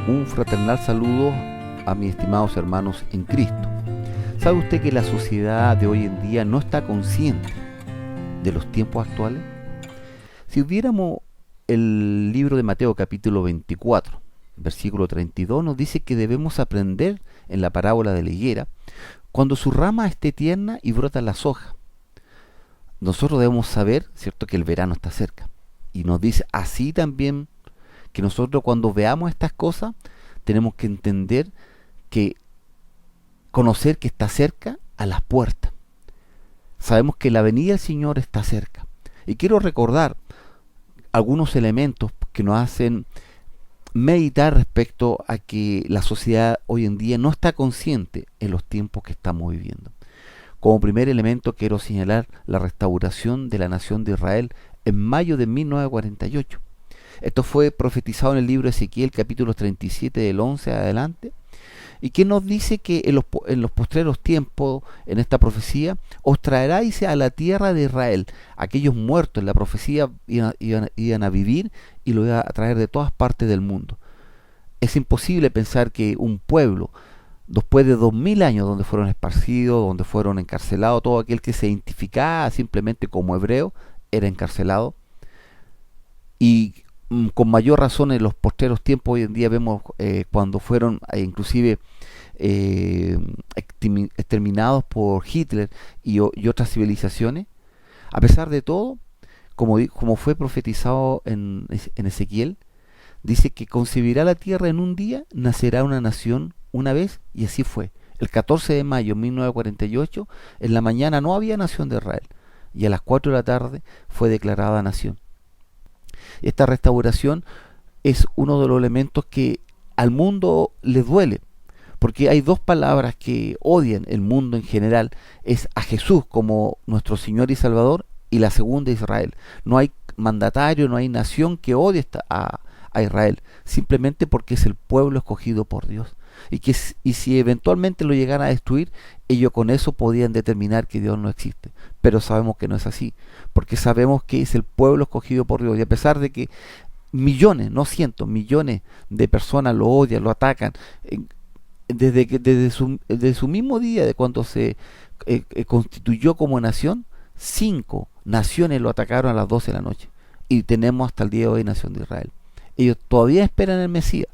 Un fraternal saludo a mis estimados hermanos en Cristo. ¿Sabe usted que la sociedad de hoy en día no está consciente de los tiempos actuales? Si viéramos el libro de Mateo capítulo 24, versículo 32, nos dice que debemos aprender en la parábola de la higuera, cuando su rama esté tierna y brotan las hojas. Nosotros debemos saber, ¿cierto?, que el verano está cerca. Y nos dice así también que nosotros cuando veamos estas cosas tenemos que entender que conocer que está cerca a las puertas. Sabemos que la venida del Señor está cerca. Y quiero recordar algunos elementos que nos hacen meditar respecto a que la sociedad hoy en día no está consciente en los tiempos que estamos viviendo. Como primer elemento quiero señalar la restauración de la nación de Israel en mayo de 1948. Esto fue profetizado en el libro de Ezequiel, capítulo 37, del 11 adelante, y que nos dice que en los postreros tiempos, en esta profecía, os traerá, dice, a la tierra de Israel. Aquellos muertos en la profecía iban a vivir y lo iba a traer de todas partes del mundo. Es imposible pensar que un pueblo, después de 2000 años donde fueron esparcidos, donde fueron encarcelados, todo aquel que se identificaba simplemente como hebreo, era encarcelado. Y con mayor razón en los postreros tiempos hoy en día vemos cuando fueron inclusive exterminados por Hitler y otras civilizaciones. A pesar de todo, como fue profetizado en Ezequiel, dice que concebirá la tierra en un día, nacerá una nación una vez, y así fue. El 14 de mayo de 1948, en la mañana no había nación de Israel, y a las 4 de la tarde fue declarada nación. Esta restauración es uno de los elementos que al mundo le duele, porque hay dos palabras que odian el mundo en general: es a Jesús como nuestro Señor y Salvador, y la segunda Israel. No hay mandatario, no hay nación que odie a Israel, simplemente porque es el pueblo escogido por Dios. Y si eventualmente lo llegaran a destruir, ellos con eso podían determinar que Dios no existe. Pero sabemos que no es así, porque sabemos que es el pueblo escogido por Dios. Y a pesar de que millones, no cientos, millones de personas lo odian, lo atacan, desde su mismo día de cuando se constituyó como nación, 5 naciones lo atacaron a las 12 de la noche. Y tenemos hasta el día de hoy nación de Israel. Ellos todavía esperan el Mesías,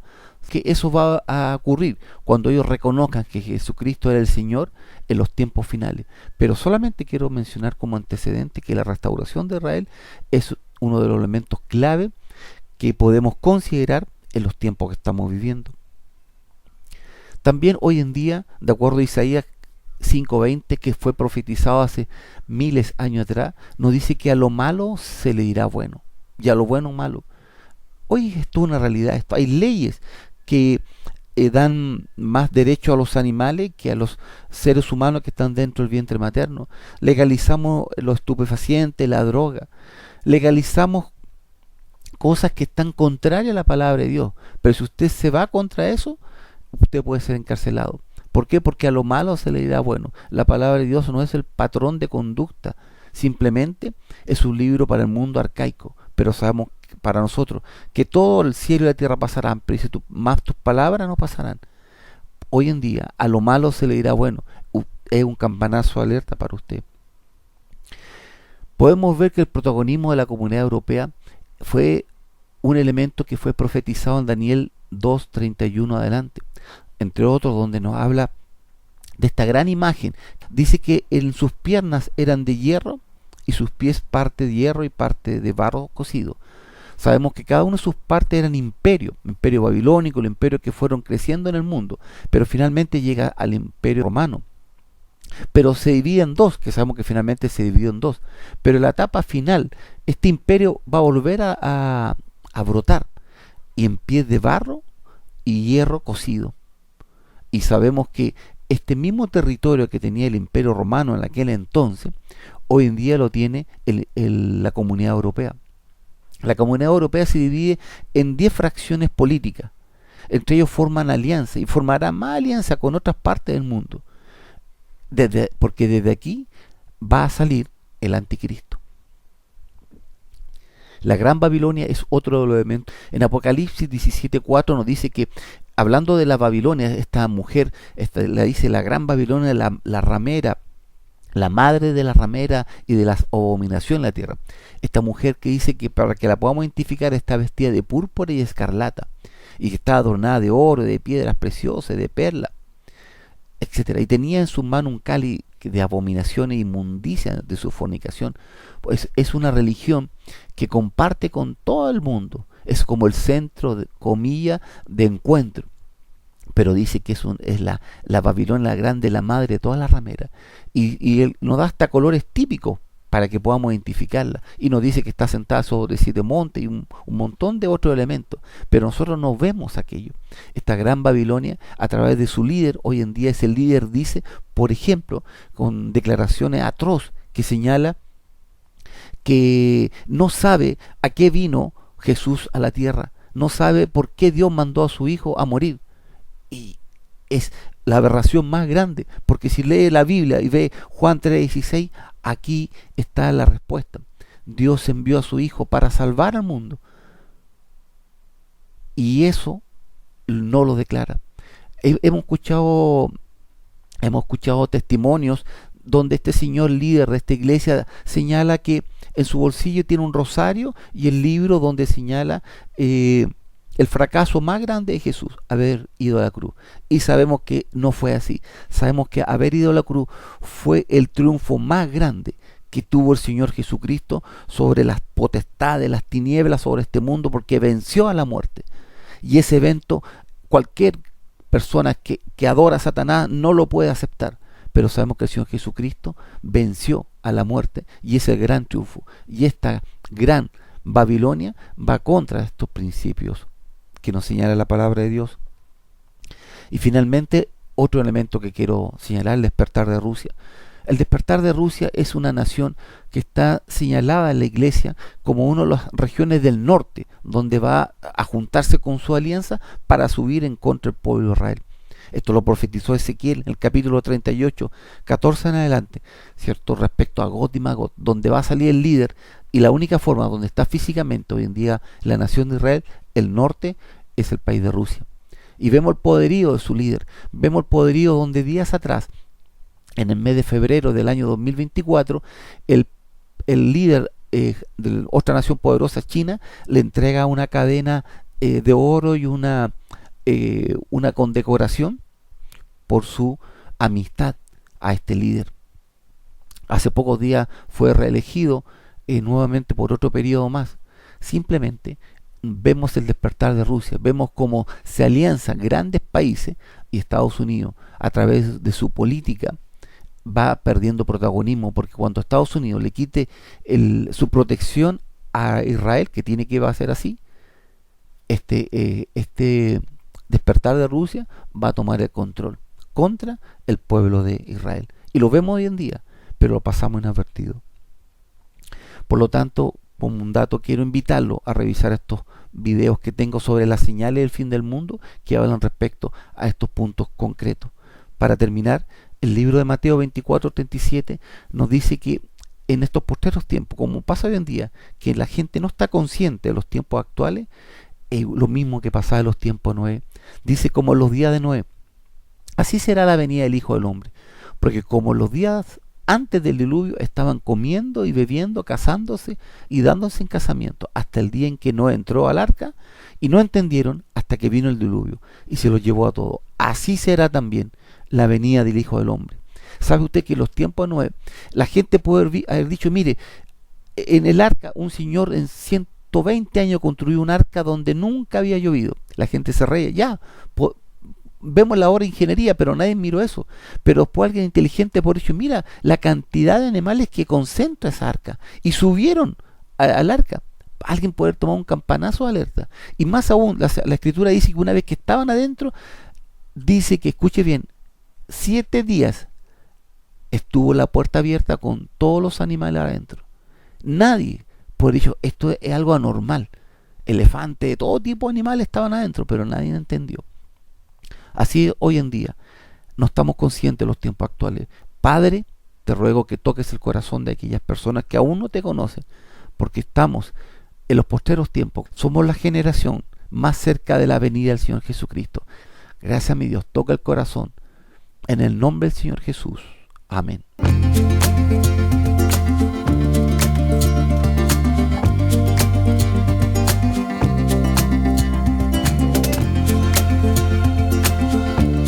que eso va a ocurrir cuando ellos reconozcan que Jesucristo era el Señor en los tiempos finales. Pero solamente quiero mencionar como antecedente que la restauración de Israel es uno de los elementos clave que podemos considerar en los tiempos que estamos viviendo. También hoy en día, de acuerdo a Isaías 5:20, que fue profetizado hace miles de años atrás, nos dice que a lo malo se le dirá bueno, y a lo bueno malo. Hoy esto es una realidad. Hay leyes que dan más derecho a los animales que a los seres humanos que están dentro del vientre materno. Legalizamos los estupefacientes, la droga. Legalizamos cosas que están contrarias a la palabra de Dios. Pero si usted se va contra eso, usted puede ser encarcelado. ¿Por qué? Porque a lo malo se le dirá bueno. La palabra de Dios no es el patrón de conducta. Simplemente es un libro para el mundo arcaico. Pero sabemos para nosotros que todo el cielo y la tierra pasarán, pero dice más tus palabras no pasarán. Hoy en día a lo malo se le dirá bueno. Es un campanazo de alerta para usted. Podemos ver que el protagonismo de la Comunidad Europea fue un elemento que fue profetizado en Daniel 2:31 adelante, entre otros, donde nos habla de esta gran imagen. Dice que en sus piernas eran de hierro y sus pies parte de hierro y parte de barro cocido. Sabemos que cada una de sus partes eran imperio babilónico, el imperio que fueron creciendo en el mundo, pero finalmente llega al imperio romano. Pero se divide en dos, que sabemos que finalmente se dividió en dos. Pero en la etapa final, este imperio va a volver a brotar, y en pies de barro y hierro cocido. Y sabemos que este mismo territorio que tenía el imperio romano en aquel entonces, hoy en día lo tiene la Comunidad Europea. La Comunidad Europea se divide en 10 fracciones políticas. Entre ellos forman alianza y formarán más alianza con otras partes del mundo. Porque desde aquí va a salir el anticristo. La Gran Babilonia es otro de los elementos. En Apocalipsis 17:4 nos dice que, hablando de la Babilonia, esta mujer, la dice la Gran Babilonia, la ramera, la madre de la ramera y de las abominaciones en la tierra. Esta mujer que dice que, para que la podamos identificar, está vestida de púrpura y escarlata, y que está adornada de oro, de piedras preciosas, de perlas, etcétera. Y tenía en su mano un cáliz de abominación e inmundicia de su fornicación. Pues es una religión que comparte con todo el mundo. Es como el centro, de, comilla, de encuentro. Pero dice que es la Babilonia la grande, la madre de todas las rameras. Y él nos da hasta colores típicos para que podamos identificarla. Y nos dice que está sentada sobre 7 montes y un montón de otros elementos. Pero nosotros no vemos aquello. Esta gran Babilonia, a través de su líder, hoy en día ese líder dice, por ejemplo, con declaraciones atroz, que señala que no sabe a qué vino Jesús a la tierra. No sabe por qué Dios mandó a su hijo a morir. Y es la aberración más grande, porque si lee la Biblia y ve Juan 3:16, aquí está la respuesta. Dios envió a su hijo para salvar al mundo, y eso no lo declara. Hemos escuchado testimonios donde este señor líder de esta iglesia señala que en su bolsillo tiene un rosario y el libro donde señala el fracaso más grande de Jesús, haber ido a la cruz. Y sabemos que no fue así. Sabemos que haber ido a la cruz fue el triunfo más grande que tuvo el Señor Jesucristo sobre las potestades, las tinieblas sobre este mundo, porque venció a la muerte. Y ese evento, cualquier persona que adora a Satanás no lo puede aceptar. Pero sabemos que el Señor Jesucristo venció a la muerte, y ese es el gran triunfo. Y esta gran Babilonia va contra estos principios que nos señala la palabra de Dios. Y finalmente, otro elemento que quiero señalar, el despertar de Rusia. El despertar de Rusia es una nación que está señalada en la iglesia como una de las regiones del norte, donde va a juntarse con su alianza para subir en contra del pueblo de Israel. Esto lo profetizó Ezequiel en el capítulo 38, 14 en adelante, ¿cierto? Respecto a Gog y Magog, donde va a salir el líder, y la única forma donde está físicamente hoy en día la nación de Israel, el norte, es el país de Rusia. Y vemos el poderío de su líder, vemos el poderío donde días atrás, en el mes de febrero del año 2024, el líder de otra nación poderosa, China, le entrega una cadena de oro y una condecoración por su amistad a este líder. Hace pocos días fue reelegido nuevamente por otro periodo más. Simplemente vemos el despertar de Rusia, vemos cómo se alianzan grandes países, y Estados Unidos, a través de su política, va perdiendo protagonismo, porque cuando Estados Unidos le quite su protección a Israel, que tiene que va a ser así, este despertar de Rusia va a tomar el control contra el pueblo de Israel. Y lo vemos hoy en día, pero lo pasamos inadvertido. Por lo tanto, como un dato, quiero invitarlo a revisar estos videos que tengo sobre las señales del fin del mundo, que hablan respecto a estos puntos concretos. Para terminar, el libro de Mateo 24:37 nos dice que en estos postreros tiempos, como pasa hoy en día, que la gente no está consciente de los tiempos actuales, lo mismo que pasaba en los tiempos de Noé. Dice, como en los días de Noé, así será la venida del Hijo del Hombre. Porque como los días antes del diluvio estaban comiendo y bebiendo, casándose y dándose en casamiento, hasta el día en que Noé entró al arca, y no entendieron hasta que vino el diluvio y se los llevó a todos. Así será también la venida del Hijo del Hombre. ¿Sabe usted que en los tiempos de Noé, la gente puede haber dicho, mire, en el arca un señor en 120 años construyó un arca donde nunca había llovido? La gente se reía, ya, vemos la obra de ingeniería, pero nadie miró eso. Pero después alguien inteligente por eso, mira la cantidad de animales que concentra esa arca, y subieron al arca. Alguien puede tomar un campanazo de alerta. Y más aún, la escritura dice que una vez que estaban adentro, dice que, escuche bien, 7 días estuvo la puerta abierta con todos los animales adentro. Nadie, por ello, esto es algo anormal. Elefantes, de todo tipo de animales estaban adentro, pero nadie entendió. Así hoy en día, no estamos conscientes de los tiempos actuales. Padre, te ruego que toques el corazón de aquellas personas que aún no te conocen, porque estamos en los postreros tiempos. Somos la generación más cerca de la venida del Señor Jesucristo. Gracias a mi Dios, toca el corazón. En el nombre del Señor Jesús. Amén.